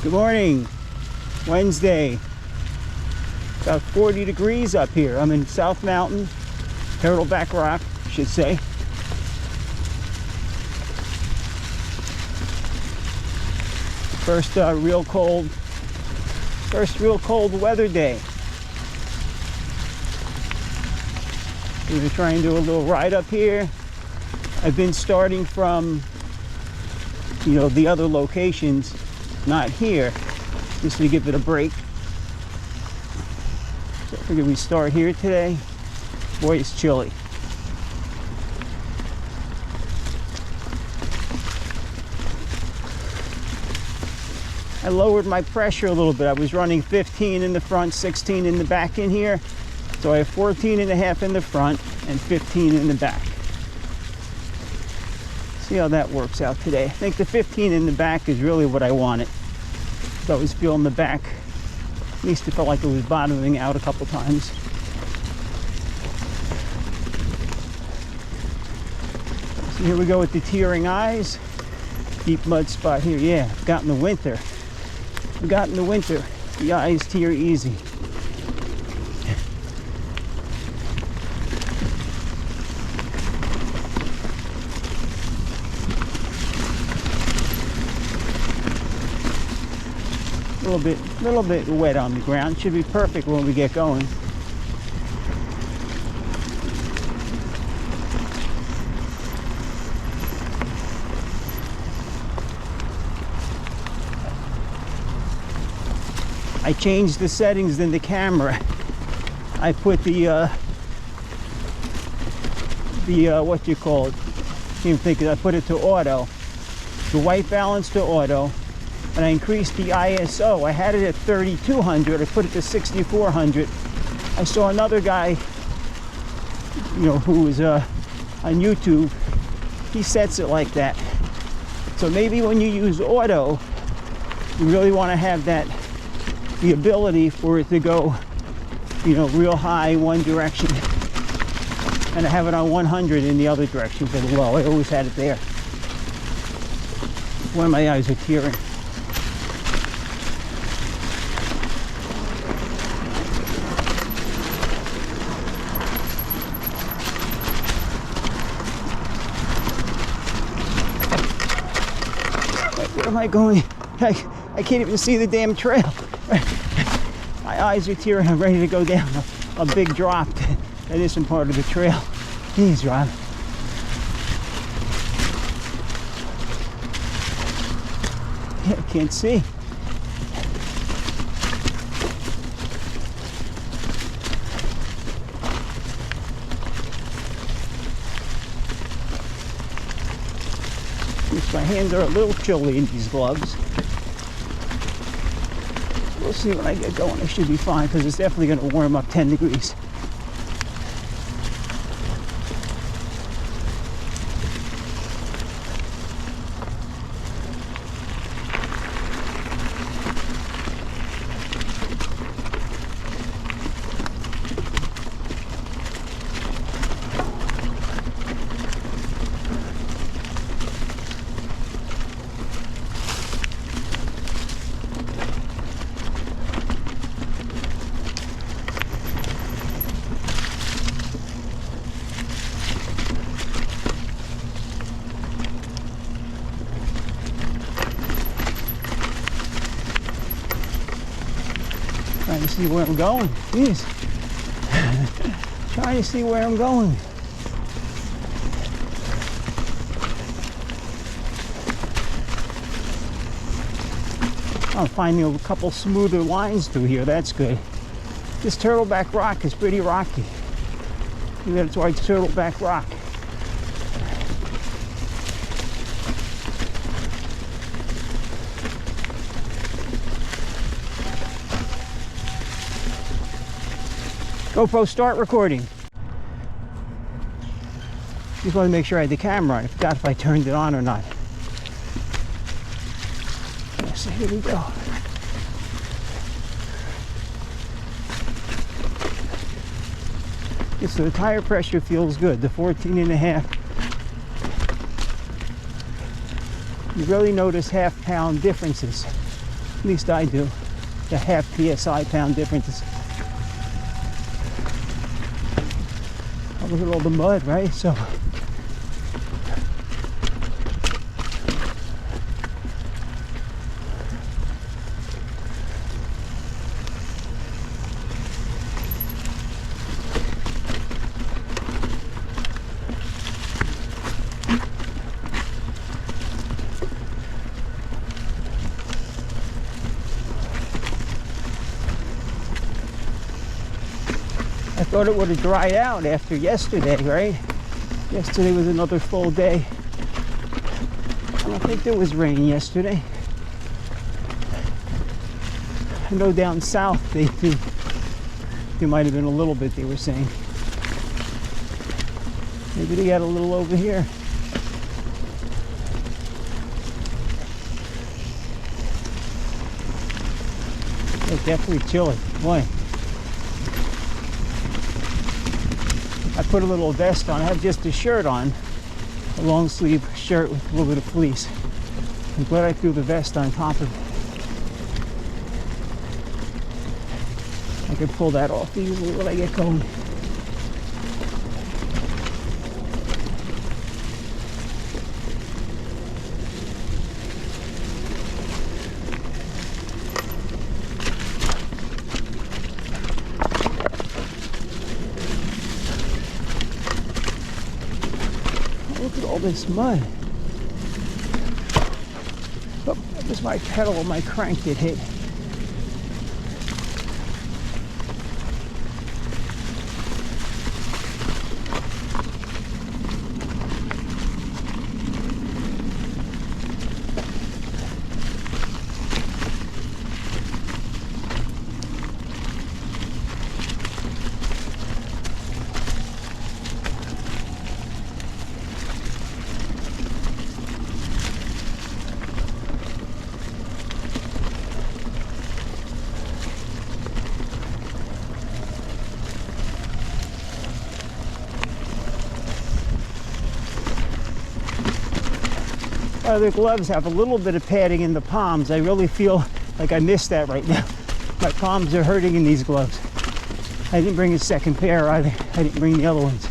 Good morning. Wednesday. About 40 degrees up here. I'm in South Mountain, Turtleback Rock, I should say. First real cold weather day. We're gonna try and do a little ride up here. I've been starting from, the other locations, not here, just to give it a break. So I figured we start here today. Boy, it's chilly. I lowered my pressure a little bit. I was running 15 in the front, 16 in the back in here. So I have 14.5 in the front and 15 in the back. See how that works out today. I think the 15 in the back is really what I wanted. So I was feeling the back, at least it felt like it was bottoming out a couple times. So here we go with the tearing eyes. Deep mud spot here. Yeah, got in the winter. The eyes tear easy. Little bit wet on the ground. Should be perfect when we get going. I changed the settings in the camera. I put the what you call it? Can't even think of it. I put it to auto. The white balance to auto. And I increased the ISO. I had it at 3200. I put it to 6400. I saw another guy, who was on YouTube. He sets it like that. So maybe when you use auto, you really want to have the ability for it to go, real high one direction, and I have it on 100 in the other direction for the low. I always had it there. One of my eyes are tearing. Where am I going? I can't even see the damn trail. My eyes are tearing. I'm ready to go down a big drop that isn't part of the trail. Jeez, Rob. Yeah, I can't see. My hands are a little chilly in these gloves. We'll see when I get going. I should be fine because it's definitely going to warm up 10 degrees. Trying to see where I'm going. Jeez. Trying to see where I'm going. I'm finding a couple smoother lines through here. That's good. This Turtleback Rock is pretty rocky. That's why it's Turtleback Rock. GoPro, start recording. Just wanted to make sure I had the camera on. I forgot if I turned it on or not. So here we go. Okay, so the tire pressure feels good. The 14.5. You really notice half-pound differences. At least I do. The half PSI pound difference. Oh, look at all the mud, right? So I thought it would have dried out after yesterday, right? Yesterday was another full day. I don't think there was rain yesterday. I know down south there might have been a little bit, they were saying. Maybe they got a little over here. It's definitely chilly. Boy. I put a little vest on. I have just a shirt on, a long sleeve shirt with a little bit of fleece. I'm glad I threw the vest on top of it. I can pull that off easily when I get going. Look at all this mud. Oh, that was my pedal and my crank that hit. The gloves have a little bit of padding in the palms. I really feel like I missed that right now. My palms are hurting in these gloves. I didn't bring a second pair either. I didn't bring the other ones.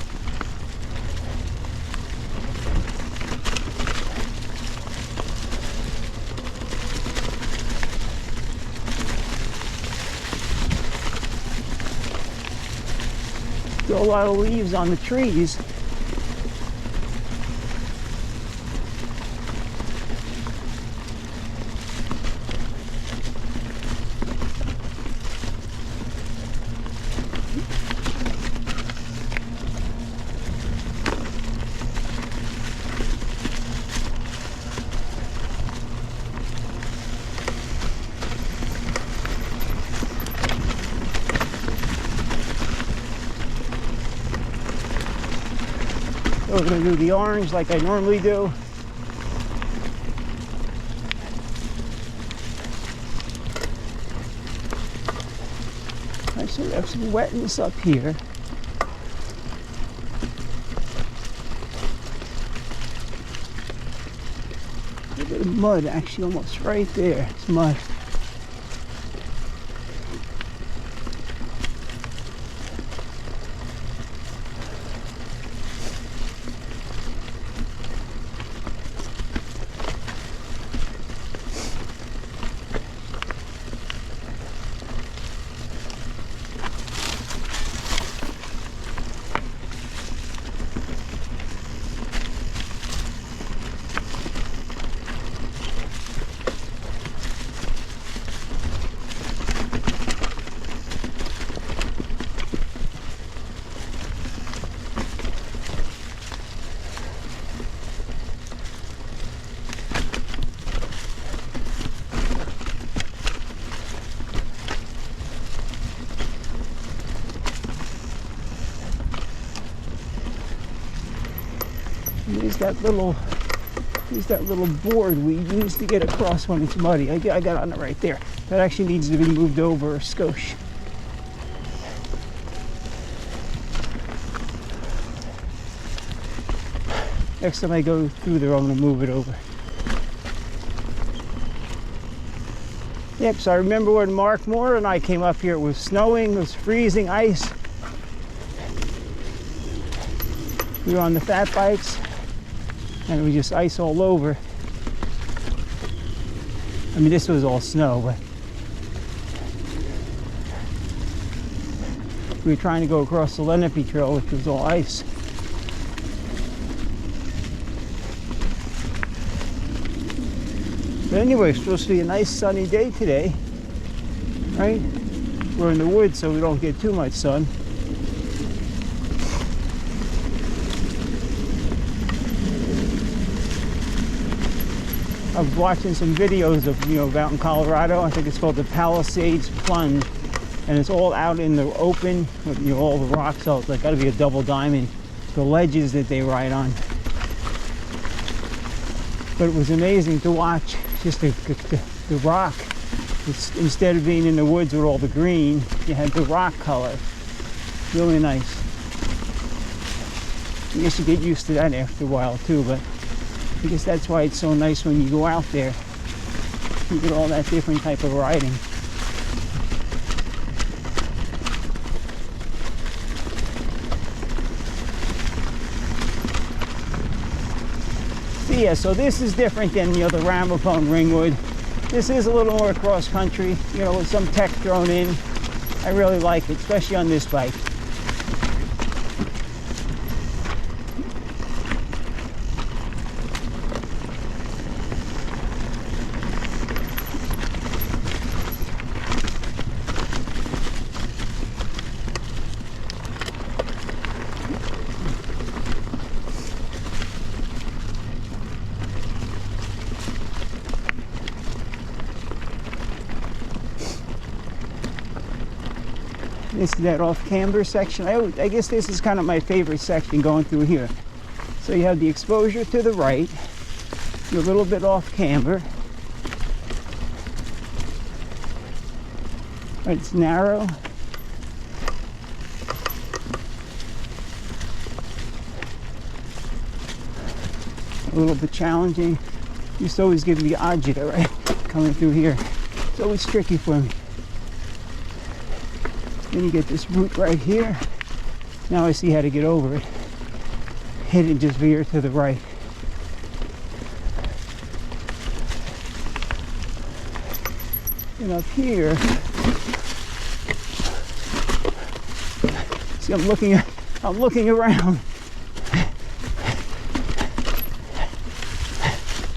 Still a lot of leaves on the trees. We're going to do the orange like I normally do. I should have some wetness up here. A little bit of mud actually almost right there. It's mud. Use that little board we use to get across when it's muddy. I got on it right there. That actually needs to be moved over a skosh. Next time I go through there, I'm going to move it over. Yep, so I remember when Mark Moore and I came up here, it was snowing, it was freezing ice. We were on the fat bikes and it was just ice all over. I mean, this was all snow, but we were trying to go across the Lenape Trail, which was all ice. But anyway, it's supposed to be a nice sunny day today, right? We're in the woods, so we don't get too much sun. I was watching some videos of, out in Colorado. I think it's called the Palisades Plunge, and it's all out in the open with, all the rocks. So it's like got to be a double diamond. The ledges that they ride on. But it was amazing to watch. Just the rock. Instead of being in the woods with all the green, you had the rock color. Really nice. I guess you get used to that after a while too, but I guess that's why it's so nice when you go out there. You get all that different type of riding. Yeah, so this is different than the Ramapo Ringwood. This is a little more cross country, with some tech thrown in. I really like it, especially on this bike. This is that off camber section. I guess this is kind of my favorite section going through here. So you have the exposure to the right, you're a little bit off camber. It's narrow. A little bit challenging. Used to always give me agita, right? Coming through here. It's always tricky for me. Then you get this root right here. Now I see how to get over it. Hit and just veer to the right. And up here, see, I'm looking around.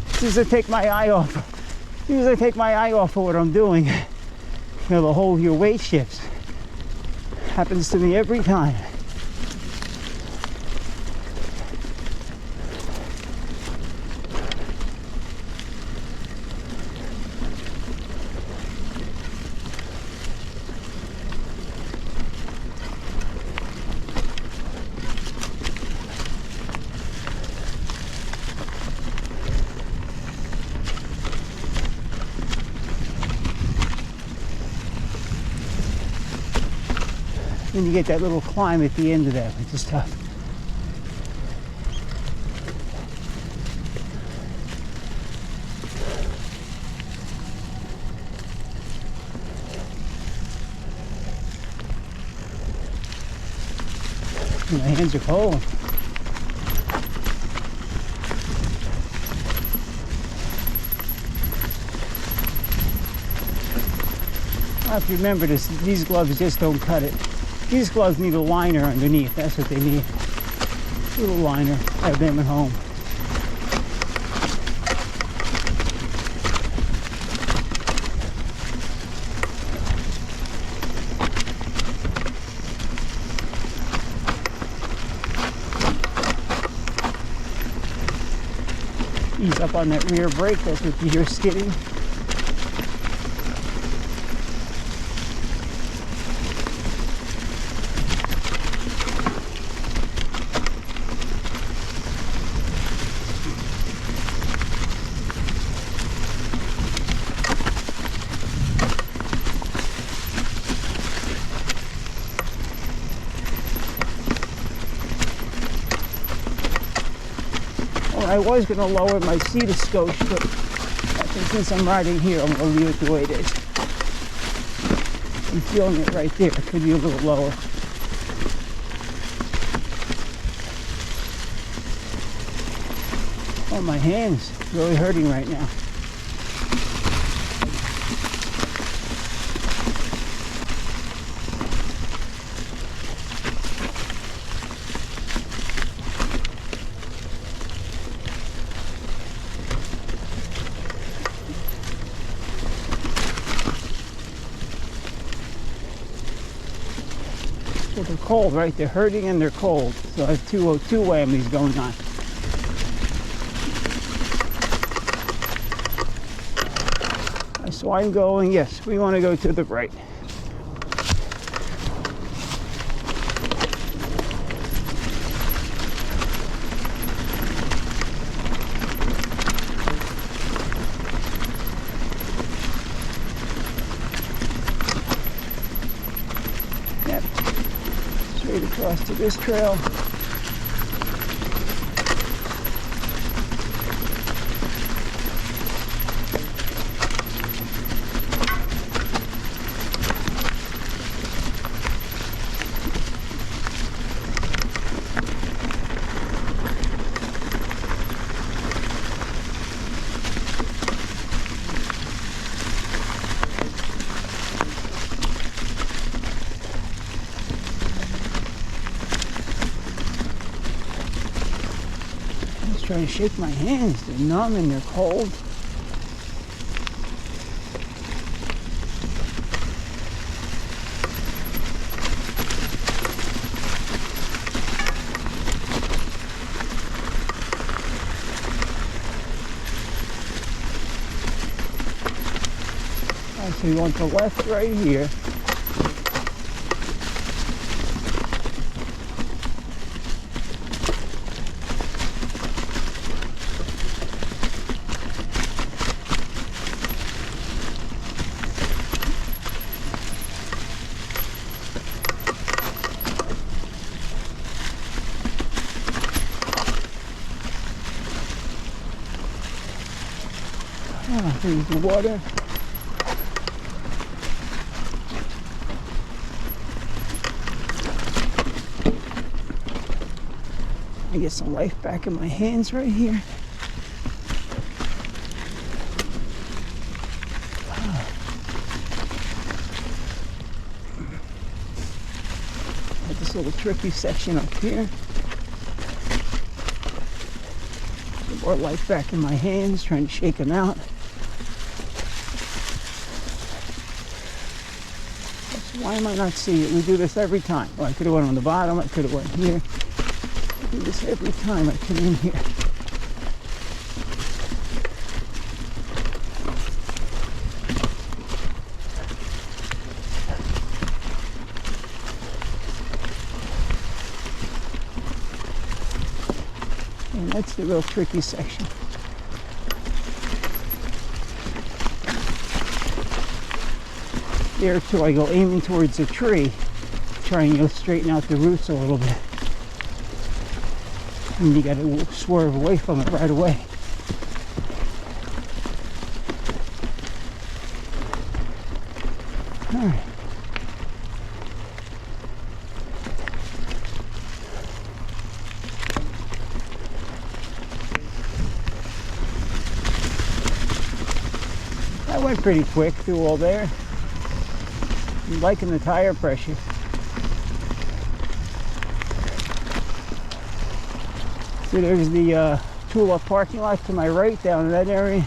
As soon as I take my eye off of what I'm doing, the whole your weight shifts. Happens to me every time. Then you get that little climb at the end of that, which is tough. My hands are cold. I have to remember this, these gloves just don't cut it. These gloves need a liner underneath. That's what they need. A little liner. I have them at home. Ease up on that rear brake. That's what you hear skidding. I was going to lower my cedoscope, but I think since I'm riding here, I'm going to leave it the way it is. I'm feeling it right there. It could be a little lower. Oh, my hand's really hurting right now. So they're cold, right? They're hurting and they're cold. So I have two whammies going on. So I'm going, yes, we want to go to the right. Yep, straight across to this trail. Trying to shake my hands. They're numb and they're cold. So you want the left right here. Here's the water. I get some life back in my hands right here. Got this little tricky section up here. Some more life back in my hands, trying to shake them out. Why am I not seeing it? We do this every time. Well, I could have went on the bottom. I could have went here. I do this every time I come in here. And that's the real tricky section. There too, I go aiming towards the tree, trying to straighten out the roots a little bit. And you got to swerve away from it right away. All right. That went pretty quick through all there. I'm liking the tire pressure. So there's the Tulip parking lot to my right down in that area.